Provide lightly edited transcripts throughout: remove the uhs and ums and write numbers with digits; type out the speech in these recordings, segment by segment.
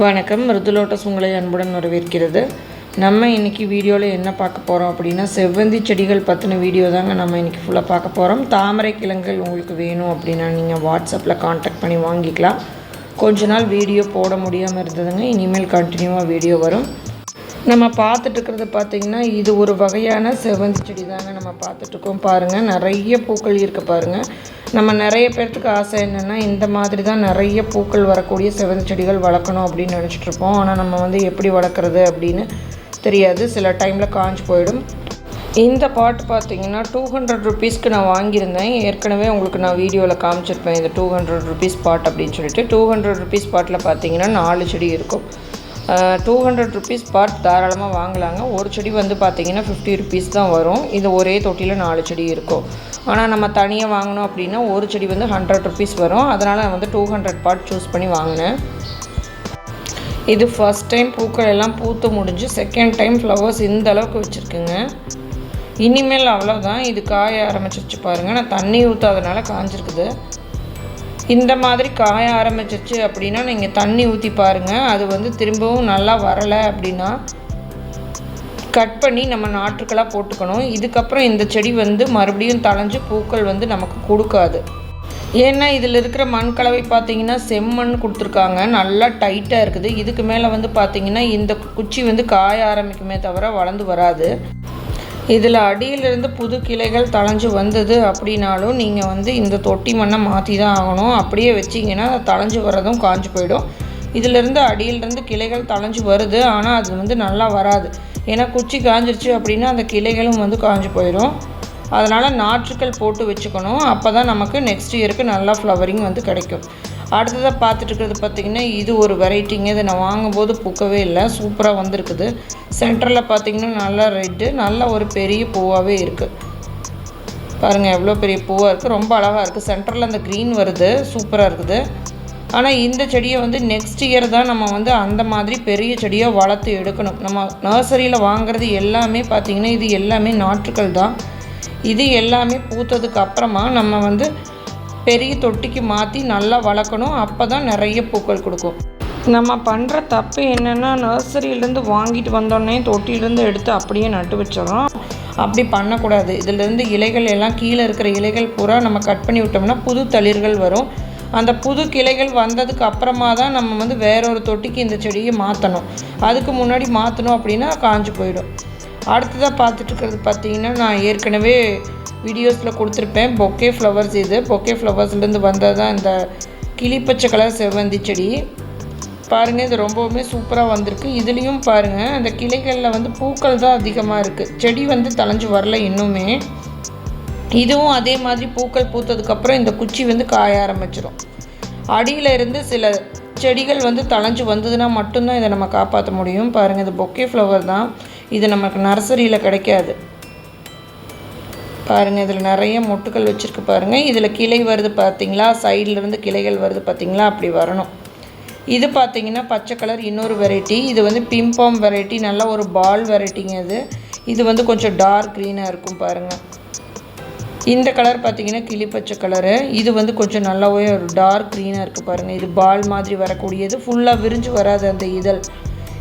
வணக்கம். மிருதுலோட்டஸ் உங்களை அன்புடன் வரவேற்கிறது. நம்ம இன்றைக்கி வீடியோவில் என்ன பார்க்க போகிறோம் அப்படின்னா, செவ்வந்தி செடிகள் பற்றின வீடியோ தாங்க நம்ம இன்றைக்கி ஃபுல்லாக பார்க்க போகிறோம். தாமரை கிழங்குகள் உங்களுக்கு வேணும் அப்படின்னா நீங்கள் வாட்ஸ்அப்பில் காண்டாக்ட் பண்ணி வாங்கிக்கலாம். கொஞ்ச நாள் வீடியோ போட முடியாமல் இருந்ததுங்க. இனிமேல் கண்டினியூவாக வீடியோ வரும். நம்ம பார்த்துட்ருக்கிறது பார்த்திங்கன்னா, இது ஒரு வகையான செவ்வந்தி செடி தாங்க நம்ம பார்த்துட்ருக்கோம். பாருங்கள், நிறைய பூக்கள் இருக்குது பாருங்கள். நம்ம நிறைய பேர்த்துக்கு ஆசை என்னென்னா, இந்த மாதிரி தான் நிறைய பூக்கள் வரக்கூடிய செவ்வந்தி செடிகள் வளர்க்கணும் அப்படின்னு நினச்சிட்ருப்போம். ஆனால் நம்ம எப்படி வளர்க்குறது அப்படின்னு தெரியாது. சில டைமில் காஞ்சு போயிடும். இந்த பாட் பார்த்திங்கன்னா 200 ருபீஸ்க்கு நான் வாங்கியிருந்தேன். ஏற்கனவே உங்களுக்கு நான் வீடியோவில் காமிச்சிருப்பேன் இந்த 200 ருபீஸ் பாட் அப்படின்னு சொல்லிட்டு. 200 ருபீஸ் பாட்டில் பார்த்திங்கன்னா 4 செடி இருக்கும். 200 ருபீஸ் பாட் தாராளமாக வாங்கலாங்க. ஒரு செடி பார்த்திங்கன்னா 50 ருபீஸ் தான் வரும். இது ஒரே தொட்டியில் 4 செடி இருக்கும். ஆனால் நம்ம தனியாக வாங்கினோம் அப்படின்னா ஒரு செடி 100 ருபீஸ் வரும். அதனால் நான் 200 பாட் சூஸ் பண்ணி வாங்கினேன். இது ஃபஸ்ட் டைம் பூக்கள் எல்லாம் பூத்து முடிஞ்சு செகண்ட் டைம் ஃப்ளவர்ஸ் இந்த அளவுக்கு வச்சுருக்குங்க. இனிமேல் அவ்வளோதான். இது காய ஆரம்பிச்சிருச்சு பாருங்கள். நான் தண்ணி ஊற்றாதனால காஞ்சிருக்குது. இந்த மாதிரி காய ஆரம்பிச்சிருச்சு அப்படின்னா நீங்கள் தண்ணி ஊற்றி பாருங்கள். அது திரும்பவும் நல்லா வரலை அப்படின்னா கட் பண்ணி நம்ம நாற்றுக்களாக போட்டுக்கணும். இதுக்கப்புறம் இந்த செடி மறுபடியும் தளைஞ்சு பூக்கள் நமக்கு கொடுக்காது. ஏன்னா இதில் இருக்கிற மண் கலவை பார்த்திங்கன்னா செம்மண் கொடுத்துருக்காங்க. நல்லா டைட்டாக இருக்குது. இதுக்கு மேலே பார்த்திங்கன்னா இந்த குச்சி காய ஆரம்பிக்குமே தவிர வளர்ந்து வராது. இதில் அடியிலிருந்து புது கிளைகள் தளைஞ்சு வந்தது அப்படின்னாலும் நீங்கள் இந்த தொட்டி மண்ணை மாற்றி தான் ஆகணும். அப்படியே வச்சிங்கன்னா தளைஞ்சு வர்றதும் காஞ்சு போயிடும். இதிலேருந்து அடியிலிருந்து கிளைகள் தளைஞ்சு வருது, ஆனால் அது நல்லா வராது. ஏன்னா குச்சி காஞ்சிருச்சு அப்படின்னா அந்த கிளைகளும் காஞ்சு போயிடும். அதனால் நாற்றுக்கள் போட்டு வச்சுக்கணும். அப்போ தான் நமக்கு நெக்ஸ்ட் இயருக்கு நல்லா ஃப்ளவரிங் கிடைக்கும். அடுத்ததாக பார்த்துட்டுருக்கிறது பார்த்திங்கன்னா, இது ஒரு வெரைட்டிங்க. இதை நான் வாங்கும்போது பூக்கவே இல்லை. சூப்பராக வந்திருக்குது. சென்டரில் பார்த்திங்கன்னா நல்லா ரெட்டு, நல்ல ஒரு பெரிய பூவாகவே இருக்குது. பாருங்கள் எவ்வளோ பெரிய பூவாக இருக்குது. ரொம்ப அழகாக இருக்குது. சென்டரில் அந்த க்ரீன் வருது. சூப்பராக இருக்குது. ஆனால் இந்த செடியை நெக்ஸ்ட் இயர் தான் நம்ம அந்த மாதிரி பெரிய செடியாக வளர்த்து எடுக்கணும். நம்ம நர்சரியில் வாங்குறது எல்லாமே பார்த்திங்கன்னா இது எல்லாமே நாற்றுக்கள் தான். இது எல்லாமே பூத்ததுக்கு அப்புறமா நம்ம பெரிய தொட்டிக்கு மாற்றி நல்லா வளர்க்கணும். அப்போ தான் நிறைய பூக்கள் கொடுக்கும். நம்ம பண்ணுற தப்பு என்னென்னா, நர்சரியிலேருந்து வாங்கிட்டு வந்தோடனே தொட்டியிலேருந்து எடுத்து அப்படியே நட்டு வச்சிடறோம். அப்படி பண்ணக்கூடாது. இதிலேருந்து இலைகள் எல்லாம் கீழே இருக்கிற இலைகள் பூரா நம்ம கட் பண்ணி விட்டோம்னா புது தளிர்கள் வரும். அந்த புது கிளைகள் வந்ததுக்கு அப்புறமா தான் நம்ம வேறொரு தொட்டிக்கு இந்த செடியை மாற்றணும். அதுக்கு முன்னாடி மாற்றணும் அப்படின்னா காஞ்சு போயிடும். அடுத்ததாக பார்த்துட்ருக்கிறது பார்த்திங்கன்னா, நான் ஏற்கனவே வீடியோஸில் கொடுத்துருப்பேன். Bouquet flowers. இது பொக்கே ஃப்ளவர்ஸ்லேருந்து வந்தது தான் இந்த கிளிப்பச்சை கலர் செவ்வந்தி செடி. பாருங்கள், இது ரொம்பவுமே சூப்பராக வந்திருக்கு. இதுலேயும் பாருங்கள், அந்த கிளைகளில் பூக்கள் தான் அதிகமாக இருக்குது. செடி தளைஞ்சு வரல இன்னுமே. இதுவும் அதே மாதிரி பூக்கள் பூத்ததுக்கப்புறம் இந்த குச்சி காய ஆரம்பிச்சிடும். அடியில் இருந்து சில செடிகள் தளைஞ்சு வந்ததுன்னா மட்டும்தான் இதை நம்ம காப்பாற்ற முடியும். பாருங்கள், இது பொக்கே ஃப்ளவர் தான். இது நமக்கு நர்சரியில் கிடைக்காது. பாருங்கள், இதில் நிறைய மொட்டுக்கள் வச்சுருக்கு பாருங்கள். இதில் கிளை வருது பார்த்திங்களா, சைட்லேருந்து கிளைகள் வருது பார்த்திங்களா, அப்படி வரணும். இது பார்த்திங்கன்னா பச்சை கலர் இன்னொரு வெரைட்டி. இது பிம்பாம் வெரைட்டி. நல்ல ஒரு பால் வெரைட்டிங்க. இது கொஞ்சம் டார்க் க்ரீனாக இருக்கும் பாருங்கள். இந்த கலர் பார்த்திங்கன்னா கிளிப்பச்சை கலரு. இது கொஞ்சம் நல்லாவே ஒரு டார்க் க்ரீனாக இருக்குது பாருங்கள். இது பால் மாதிரி வரக்கூடியது. ஃபுல்லாக விரிஞ்சு வராது அந்த இதழ்.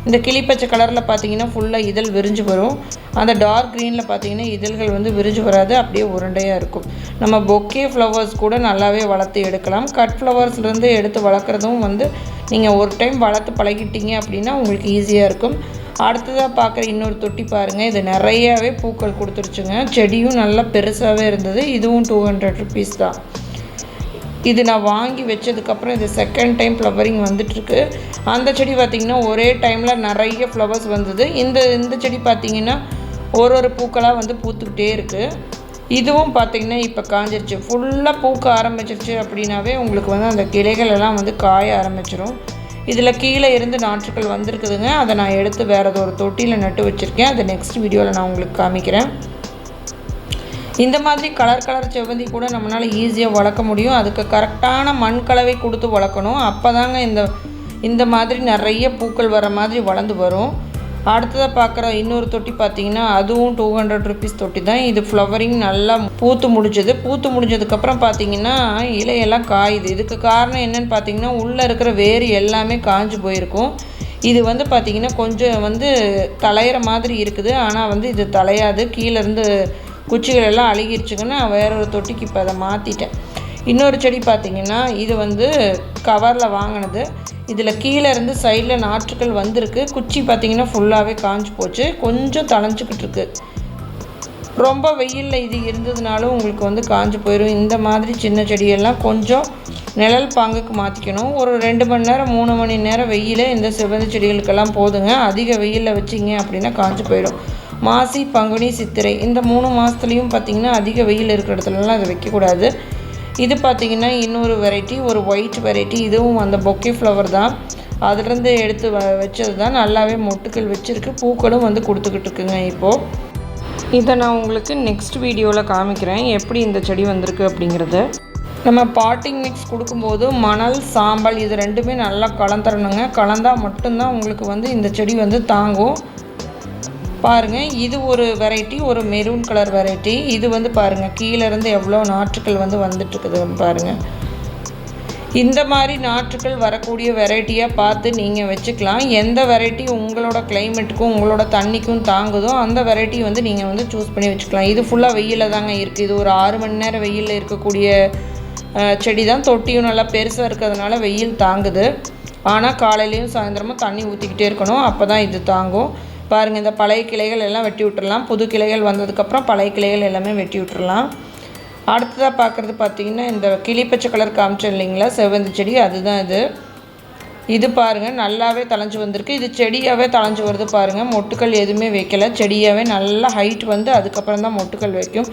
இந்த கிளிப்பச்சை கலரில் பார்த்திங்கன்னா ஃபுல்லாக இதழ் விரிஞ்சு வரும். அந்த டார்க் க்ரீனில் பார்த்திங்கன்னா இதழ்கள் விரிஞ்சு வராது, அப்படியே உருண்டையாக இருக்கும். நம்ம பொக்கே ஃப்ளவர்ஸ் கூட நல்லாவே வளர்த்து எடுக்கலாம். கட் ஃப்ளவர்ஸ்லேருந்து எடுத்து வளர்க்குறதும் நீங்கள் ஒரு டைம் வளர்த்து பழகிட்டீங்க அப்படின்னா உங்களுக்கு ஈஸியாக இருக்கும். அடுத்ததாக பார்க்குற இன்னொரு தொட்டி பாருங்கள். இது நிறையாவே பூக்கள் கொடுத்துருச்சுங்க. செடியும் நல்லா பெருசாகவே இருந்தது. இதுவும் 200 ருபீஸ் தான். இது நான் வாங்கி வச்சதுக்கப்புறம் இது செகண்ட் டைம் ஃப்ளவரிங் வந்துட்டுருக்கு. அந்த செடி பார்த்திங்கன்னா ஒரே டைமில் நிறைய ஃப்ளவர்ஸ் வந்தது. இந்த செடி பார்த்திங்கன்னா ஒரு பூக்களாக பூத்துக்கிட்டே இருக்குது. இதுவும் பார்த்திங்கன்னா இப்போ காஞ்சிருச்சு. ஃபுல்லாக பூக்க ஆரம்பிச்சிருச்சு அப்படின்னாவே உங்களுக்கு அந்த கிளைகள் எல்லாம் காய ஆரம்பிச்சிடும். இதில் கீழே இருந்து நாற்றுக்கள் வந்திருக்குதுங்க. அதை நான் எடுத்து வேறு ஒரு தொட்டியில் நட்டு வச்சுருக்கேன். அதை நெக்ஸ்ட் வீடியோவில் நான் உங்களுக்கு காமிக்கிறேன். இந்த மாதிரி கலர் செவ்வந்தி கூட நம்மளால் ஈஸியாக வளர்க்க முடியும். அதுக்கு கரெக்டான மண் கலவை கொடுத்து வளர்க்கணும். அப்போ தாங்க இந்த மாதிரி நிறைய பூக்கள் வர மாதிரி வளர்ந்து வரும். அடுத்ததாக பார்க்குற இன்னொரு தொட்டி பார்த்திங்கன்னா அதுவும் 200 ருபீஸ் தொட்டி தான். இது ஃப்ளவரிங் நல்லா பூத்து முடிஞ்சதுக்கப்புறம் பார்த்திங்கன்னா இலையெல்லாம் காயுது. இதுக்கு காரணம் என்னென்னு பார்த்திங்கன்னா உள்ளே இருக்கிற வேர் எல்லாமே காஞ்சு போயிருக்கும். இது வந்து பார்த்திங்கன்னா கொஞ்சம் தலையிற மாதிரி இருக்குது. ஆனால் இது தலையாது. கீழேருந்து குச்சிகள் எல்லாம் அழுகிருச்சுங்கன்னா வேற ஒரு தொட்டிக்கு இப்போ அதை மாற்றிட்டேன். இன்னொரு செடி பார்த்திங்கன்னா இது கவரில் வாங்கினது. இதில் கீழே இருந்து சைடில் நாற்றுக்கள் வந்திருக்கு. குச்சி பார்த்திங்கன்னா ஃபுல்லாகவே காஞ்சு போச்சு. கொஞ்சம் தளைஞ்சிக்கிட்டு இருக்கு. ரொம்ப வெயிலில் இது இருந்ததுனாலும் உங்களுக்கு காஞ்சு போயிடும். இந்த மாதிரி சின்ன செடியெல்லாம் கொஞ்சம் நிழல் பாங்குக்கு மாற்றிக்கணும். ஒரு 2 மணி நேரம் 3 மணி நேரம் வெயில் இந்த செவ்வந்தி செடிகளுக்கெல்லாம் போதுங்க. அதிக வெயிலில் வச்சிங்க அப்படின்னா காஞ்சு போயிடும். மாசி, பங்குனி, சித்திரை இந்த 3 மாதத்துலேயும் பார்த்திங்கன்னா அதிக வெயில் இருக்கிற இடத்துலலாம் அதை வைக்கக்கூடாது. இது பார்த்திங்கன்னா இன்னொரு வெரைட்டி, ஒரு ஒயிட் வெரைட்டி. இதுவும் அந்த பொக்கே ஃப்ளவர் தான். அதிலிருந்து எடுத்து வச்சது தான். நல்லாவே மொட்டுக்கள் வச்சுருக்கு. பூக்களும் கொடுத்துக்கிட்டு இருக்குங்க. இப்போது இதை நான் உங்களுக்கு நெக்ஸ்ட் வீடியோவில் காமிக்கிறேன் எப்படி இந்த செடி வந்திருக்கு அப்படிங்கிறது. நம்ம பாட்டிங் மிக்ஸ் கொடுக்கும்போது மணல், சாம்பல் இது ரெண்டுமே நல்லா கலந்துடணுங்க. கலந்தால் மட்டும்தான் உங்களுக்கு இந்த செடி தாங்கும். பாருங்கள், இது ஒரு வெரைட்டி, ஒரு மெரூன் கலர் வெரைட்டி. இது பாருங்கள் கீழேருந்து எவ்வளோ நாற்றுக்கள் வந்துட்டுருக்குது பாருங்கள். இந்த மாதிரி நாற்றுக்கள் வரக்கூடிய வெரைட்டியாக பார்த்து நீங்கள் வச்சுக்கலாம். எந்த வெரைட்டி உங்களோட கிளைமேட்டுக்கும் உங்களோட தண்ணிக்கும் தாங்குதோ அந்த வெரைட்டி நீங்கள் சூஸ் பண்ணி வச்சுக்கலாம். இது ஃபுல்லாக வெயிலில் தாங்க இருக்குது. இது ஒரு 6 மணி நேரம் வெயிலில் இருக்கக்கூடிய செடி தான். தொட்டியும் நல்லா பெருசாக இருக்கிறதுனால வெயில் தாங்குது. ஆனால் காலையிலையும் சாயந்தரமும் தண்ணி ஊற்றிக்கிட்டே இருக்கணும். அப்போ தான் இது தாங்கும். பாருங்கள், இந்த பழைய கிளைகள் எல்லாம் வெட்டி விட்டுறலாம். புது கிளைகள் வந்ததுக்கப்புறம் பழைய கிளைகள் எல்லாமே வெட்டி விட்டுறலாம். அடுத்ததாக பார்க்குறது பார்த்திங்கன்னா இந்த கிளிப்பச்சை கலர் காமிச்சேன் இல்லைங்களா, செவ்வந்தி செடி, அதுதான் இது பாருங்கள் நல்லாவே தளைஞ்சு வந்திருக்கு. இது செடியாகவே தளைஞ்சு வருது பாருங்கள். மொட்டுக்கள் எதுவுமே வைக்கலை. செடியாகவே நல்லா ஹைட் அதுக்கப்புறம் தான் மொட்டுக்கள் வைக்கும்.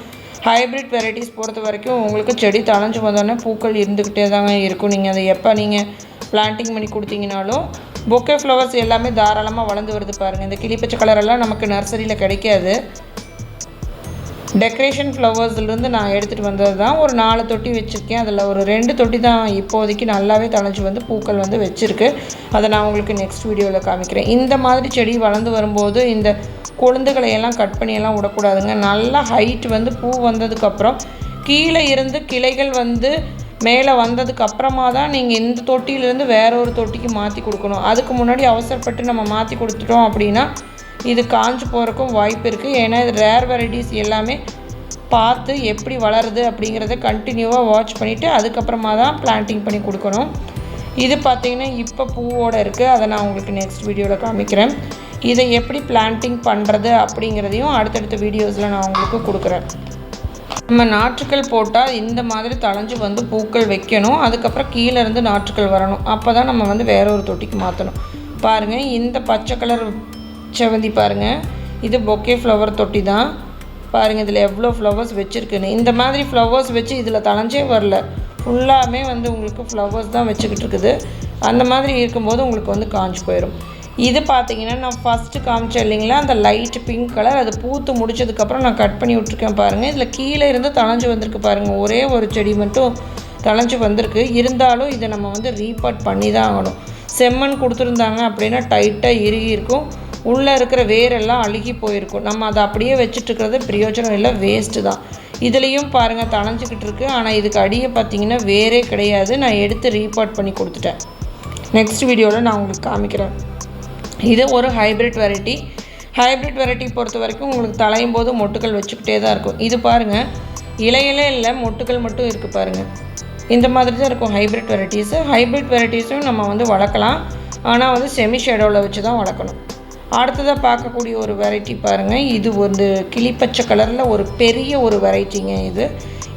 ஹைப்ரிட் வெரைட்டிஸ் பொறுத்த வரைக்கும் உங்களுக்கு செடி தளைஞ்சு வந்தோடனே பூக்கள் இருந்துக்கிட்டே தாங்க இருக்கும். நீங்கள் அதை எப்போ நீங்கள் பிளான்டிங் பண்ணி கொடுத்தீங்கனாலும் பொக்கே ஃப்ளவர்ஸ் எல்லாமே தாராளமாக வளர்ந்து வருது பாருங்கள். இந்த கிளிப்பச்சை கலரெல்லாம் நமக்கு நர்சரியில் கிடைக்காது. டெக்கரேஷன் ஃப்ளவர்ஸ்லேருந்து நான் எடுத்துகிட்டு வந்தது தான். ஒரு 4 தொட்டி வச்சுருக்கேன். அதில் ஒரு 2 தொட்டி தான் இப்போதைக்கு நல்லாவே தளைஞ்சு பூக்கள் வச்சுருக்கு. அதை நான் உங்களுக்கு நெக்ஸ்ட் வீடியோவில் காமிக்கிறேன். இந்த மாதிரி செடி வளர்ந்து வரும்போது இந்த கொழுந்துகளை எல்லாம் கட் பண்ணியெல்லாம் விடக்கூடாதுங்க. நல்லா ஹைட் பூ வந்ததுக்கப்புறம் கீழே இருந்து கிளைகள் மேலே வந்ததுக்கு அப்புறமா தான் நீங்கள் இந்த தொட்டியிலேருந்து வேற ஒரு தொட்டிக்கு மாற்றி கொடுக்கணும். அதுக்கு முன்னாடி அவசரப்பட்டு நம்ம மாற்றி கொடுத்துட்டோம் அப்படின்னா இது காஞ்சு போகிறக்கும் வாய்ப்பு இருக்குது. ஏன்னா இது ரேர் வெரைட்டிஸ் எல்லாமே பார்த்து எப்படி வளருது அப்படிங்கிறத கண்டினியூவாக வாட்ச் பண்ணிவிட்டு அதுக்கப்புறமா தான் பிளான்டிங் பண்ணி கொடுக்கணும். இது பார்த்திங்கன்னா இப்போ பூவோடு இருக்குது. அதை நான் உங்களுக்கு நெக்ஸ்ட் வீடியோவில் காமிக்கிறேன். இதை எப்படி பிளான்டிங் பண்ணுறது அப்படிங்கிறதையும் அடுத்தடுத்த வீடியோஸில் நான் உங்களுக்கு கொடுக்குறேன். நம்ம நாற்றுக்கள் போட்டால் இந்த மாதிரி தளைஞ்சு பூக்கள் வைக்கணும். அதுக்கப்புறம் கீழேருந்து நாற்றுக்கள் வரணும். அப்போ தான் நம்ம வேற ஒரு தொட்டிக்கு மாற்றணும். பாருங்கள், இந்த பச்சை கலர் செவந்தி பாருங்கள், இது பொக்கே ஃப்ளவர் தொட்டி தான். பாருங்கள் இதில் எவ்வளோ ஃப்ளவர்ஸ் வச்சுருக்குன்னு. இந்த மாதிரி ஃப்ளவர்ஸ் வச்சு இதில் தளைஞ்சே வரல. ஃபுல்லாமே உங்களுக்கு ஃப்ளவர்ஸ் தான் வச்சுக்கிட்டு இருக்குது. அந்த மாதிரி இருக்கும்போது உங்களுக்கு காஞ்சு போயிடும். இது பார்த்திங்கன்னா நான் ஃபஸ்ட்டு காமிச்சேன் இல்லைங்களா, அந்த லைட் பிங்க் கலர், அது பூத்து முடிச்சதுக்கப்புறம் நான் கட் பண்ணி விட்ருக்கேன் பாருங்கள். இதில் கீழே இருந்து தளைஞ்சு வந்திருக்கு பாருங்கள். ஒரே ஒரு செடி மட்டும் தளைஞ்சு வந்திருக்கு. இருந்தாலும் இதை நம்ம ரீபாட் பண்ணி தான் ஆகணும். செம்மண் கொடுத்துருந்தாங்க அப்படின்னா டைட்டாக இறுகி இருக்கும். உள்ளே இருக்கிற வேரெல்லாம் அழுகி போயிருக்கும். நம்ம அதை அப்படியே வச்சுட்ருக்கிறது பிரயோஜனம் இல்லை, வேஸ்ட்டு தான். இதுலேயும் பாருங்கள் தளைஞ்சிக்கிட்டு இருக்குது. ஆனால் இதுக்கு அடியை பார்த்திங்கன்னா வேரே கிடையாது. நான் எடுத்து ரீபாட் பண்ணி கொடுத்துட்டேன். நெக்ஸ்ட் வீடியோவில் நான் உங்களுக்கு காமிக்கிறேன். இது ஒரு ஹைப்ரிட் வெரைட்டி. ஹைப்ரிட் வெரைட்டி பொறுத்த வரைக்கும் உங்களுக்கு தளையும் போது மொட்டுக்கள் வச்சுக்கிட்டே தான் இருக்கும். இது பாருங்கள் இலையிலே இல்லை, மொட்டுக்கள் மட்டும் இருக்குது பாருங்கள். இந்த மாதிரி தான் இருக்கும் ஹைப்ரிட் வெரைட்டிஸு. ஹைப்ரிட் வெரைட்டிஸும் நம்ம வளர்க்கலாம். ஆனால் செமி ஷேடோவில் வச்சு தான் வளர்க்கணும். அடுத்ததாக பார்க்கக்கூடிய ஒரு வெரைட்டி பாருங்கள். இது கிளிப்பச்சை கலரில் ஒரு பெரிய ஒரு வெரைட்டிங்க.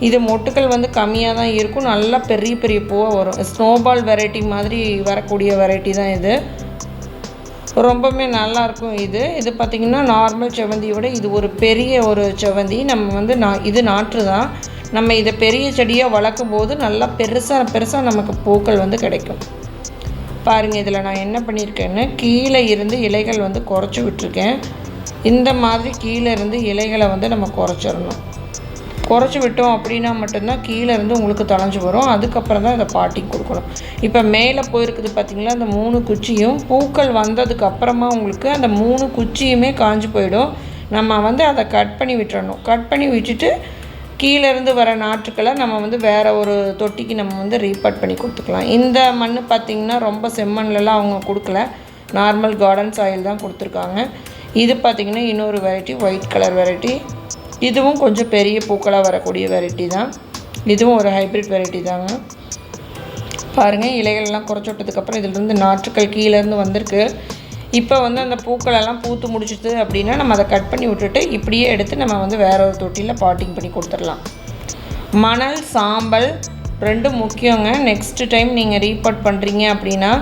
இது மொட்டுக்கள் கம்மியாக தான் இருக்கும். நல்லா பெரிய பெரிய பூவாக வரும். ஸ்னோபால் வெரைட்டி மாதிரி வரக்கூடிய வெரைட்டி தான் இது. ரொம்பவுமே நல்லாயிருக்கும். இது பார்த்திங்கன்னா நார்மல் செவந்தியோட இது ஒரு பெரிய ஒரு செவந்தி. நம்ம இது நாற்று தான். நம்ம இதை பெரிய செடியாக வளர்க்கும் போது நல்லா பெருசாக நமக்கு பூக்கள் கிடைக்கும். பாருங்கள், இதில் நான் என்ன பண்ணியிருக்கேன்னு கீழே இருந்து இலைகள் குறைச்சி விட்டுருக்கேன். இந்த மாதிரி கீழே இருந்து இலைகளை நம்ம குறைச்சிடணும். குறைச்சி விட்டோம் அப்படின்னா மட்டும்தான் கீழே இருந்து உங்களுக்கு தளைஞ்சு வரும். அதுக்கப்புறம் தான் இதை பாட்டிங் கொடுக்கணும். இப்போ மேலே போயிருக்குது பார்த்திங்களா, அந்த 3 குச்சியும் பூக்கள் வந்ததுக்கு அப்புறமா உங்களுக்கு அந்த 3 குச்சியுமே காஞ்சி போயிடும். நம்ம வந்து அதை கட் பண்ணி விட்டுறணும். கட் பண்ணி விட்டுட்டு கீழேருந்து வர நாற்றுக்களை நம்ம வந்து வேறு ஒரு தொட்டிக்கு நம்ம வந்து ரீபாட் பண்ணி கொடுத்துக்கலாம். இந்த மண் பார்த்திங்கன்னா ரொம்ப செம்மண்லலாம் அவங்க கொடுக்கல, நார்மல் கார்டன் சாயில் தான் கொடுத்துருக்காங்க. இது பார்த்திங்கன்னா இன்னொரு வெரைட்டி, ஒயிட் கலர் வெரைட்டி. இதுவும் கொஞ்சம் பெரிய பூக்களாக வரக்கூடிய வெரைட்டி தான். இதுவும் ஒரு ஹைப்ரிட் வெரைட்டி தாங்க. பாருங்கள், இலைகள்லாம் குறைச்சி விட்டதுக்கப்புறம் இதிலிருந்து நாற்றுக்கள் கீழேருந்து வந்திருக்கு. இப்போ வந்து அந்த பூக்களெல்லாம் பூத்து முடிச்சிது அப்படின்னா நம்ம அதை கட் பண்ணி விட்டுட்டு இப்படியே எடுத்து நம்ம வந்து வேற ஒரு தொட்டியில் பாட்டிங் பண்ணி கொடுத்துடலாம். மணல், சாம்பல் ரெண்டும் முக்கியங்க. நெக்ஸ்ட்டு டைம் நீங்கள் ரீபாட் பண்ணுறீங்க அப்படின்னா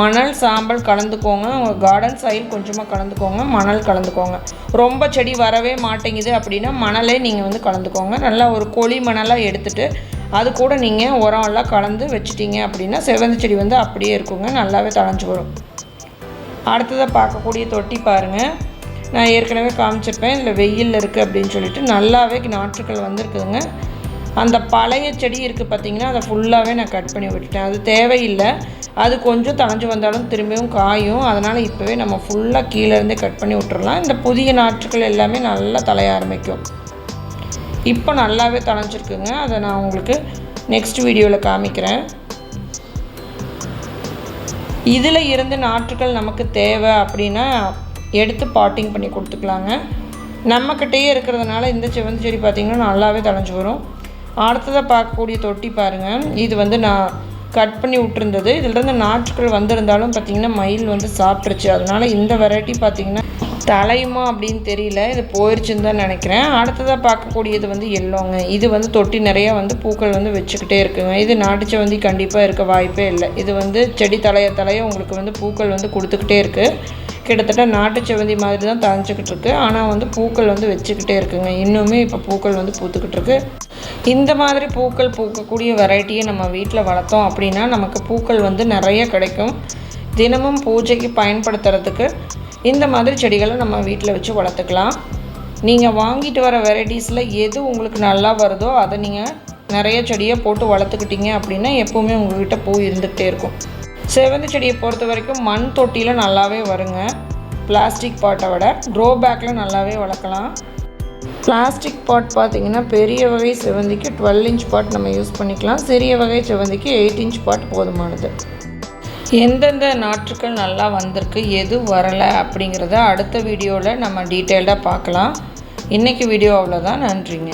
மணல், சாம்பல் கலந்துக்கோங்க. உங்கள் கார்டன் சாயில் கொஞ்சமாக கலந்துக்கோங்க, மணல் கலந்துக்கோங்க. ரொம்ப செடி வரவே மாட்டேங்குது அப்படின்னா மணலே நீங்கள் வந்து கலந்துக்கோங்க. நல்லா ஒரு கொழி மணலாக எடுத்துகிட்டு அது கூட நீங்கள் உரம் எல்லாம் கலந்து வச்சிட்டிங்க அப்படின்னா செவ்வந்தி செடி வந்து அப்படியே இருக்குங்க, நல்லாவே தழைஞ்சு வரும். அடுத்ததாக பார்க்கக்கூடிய தொட்டி பாருங்கள், நான் ஏற்கனவே காமிச்சிருப்பேன். இதில் வெயிலில் இருக்குது அப்படின்னு சொல்லிட்டு நல்லாவே நாற்றுக்கள் வந்துருக்குதுங்க. அந்த பழைய செடி இருக்குது பார்த்திங்கன்னா, அதை ஃபுல்லாகவே நான் கட் பண்ணி விட்டுட்டேன். அது தேவையில்லை, அது கொஞ்சம் தழைஞ்சு வந்தாலும் திரும்பியும் காயும். அதனால் இப்போவே நம்ம ஃபுல்லாக கீழேருந்தே கட் பண்ணி விட்டுறலாம். இந்த புதிய நாற்றுக்கள் எல்லாமே நல்லா தழைய ஆரம்பிக்கும். இப்போ நல்லாவே தழைஞ்சிருக்குங்க. அதை நான் உங்களுக்கு நெக்ஸ்ட் வீடியோவில் காமிக்கிறேன். இதில் இருந்து நாற்றுக்கள் நமக்கு தேவை அப்படின்னா எடுத்து பாட்டிங் பண்ணி கொடுத்துக்கலாங்க. நம்மக்கிட்டேயே இருக்கிறதுனால இந்த செவ்வந்தி செடி பார்த்திங்கன்னா நல்லாவே தழைஞ்சு வரும். அடுத்ததாக பார்க்கக்கூடிய தொட்டி பாருங்கள், இது வந்து நான் கட் பண்ணி விட்டுருந்தது. இதிலிருந்து நாற்றுக்கள் வந்திருந்தாலும் பார்த்திங்கன்னா மயில் வந்து சாப்பிட்ருச்சு. அதனால் இந்த வெரைட்டி பார்த்திங்கன்னா தலையுமா அப்படின்னு தெரியல, இது போயிடுச்சுன்னு தான் நினைக்கிறேன். அடுத்ததாக பார்க்கக்கூடியது வந்து எல்லோங்க. இது வந்து தொட்டி நிறையா வந்து பூக்கள் வந்து வச்சுக்கிட்டே இருக்குங்க. இது நாட்டு செவ்வந்தி கண்டிப்பாக இருக்க வாய்ப்பே இல்லை. இது வந்து செடி தலைய உங்களுக்கு வந்து பூக்கள் வந்து கொடுத்துக்கிட்டே இருக்குது. கிட்டத்தட்ட நாட்டு செவ்வந்தி மாதிரி தான் தழைஞ்சிக்கிட்டு இருக்குது. ஆனால் வந்து பூக்கள் வந்து வச்சுக்கிட்டே இருக்குங்க. இன்னுமே இப்போ பூக்கள் வந்து பூத்துக்கிட்டு இருக்கு. இந்த மாதிரி பூக்கள் பூக்கக்கூடிய வெரைட்டியை நம்ம வீட்டில் வளர்த்தோம் அப்படின்னா நமக்கு பூக்கள் வந்து நிறைய கிடைக்கும். தினமும் பூஜைக்கு பயன்படுத்துறதுக்கு இந்த மாதிரி செடிகளை நம்ம வீட்டில் வச்சு வளர்த்துக்கலாம். நீங்கள் வாங்கிட்டு வர வெரைட்டிஸில் எது உங்களுக்கு நல்லா வருதோ அதை நீங்கள் நிறைய செடியை போட்டு வளர்த்துக்கிட்டீங்க அப்படின்னா எப்போவுமே உங்கள்கிட்ட பூ இருந்துகிட்டே இருக்கும். செவ்வந்தி செடியை பொறுத்த வரைக்கும் மண் தொட்டியில் நல்லாவே வருங்க. பிளாஸ்டிக் பாட்டை விட க்ரோ பேக்கில் நல்லாவே வளர்க்கலாம். பிளாஸ்டிக் பாட் பார்த்திங்கன்னா பெரிய வகை செவ்வந்திக்கு 12 இன்ச் பாட் நம்ம யூஸ் பண்ணிக்கலாம். சிறிய வகை செவ்வந்திக்கு 8 இன்ச் பாட் போதுமானது. எந்தெந்த நாற்றுக்கள் நல்லா வந்திருக்கு, எது வரலை அப்படிங்கிறத அடுத்த வீடியோவில் நம்ம டீட்டெயில்டாக பார்க்கலாம். இன்றைக்கி வீடியோ அவ்வளோதான். நன்றிங்க.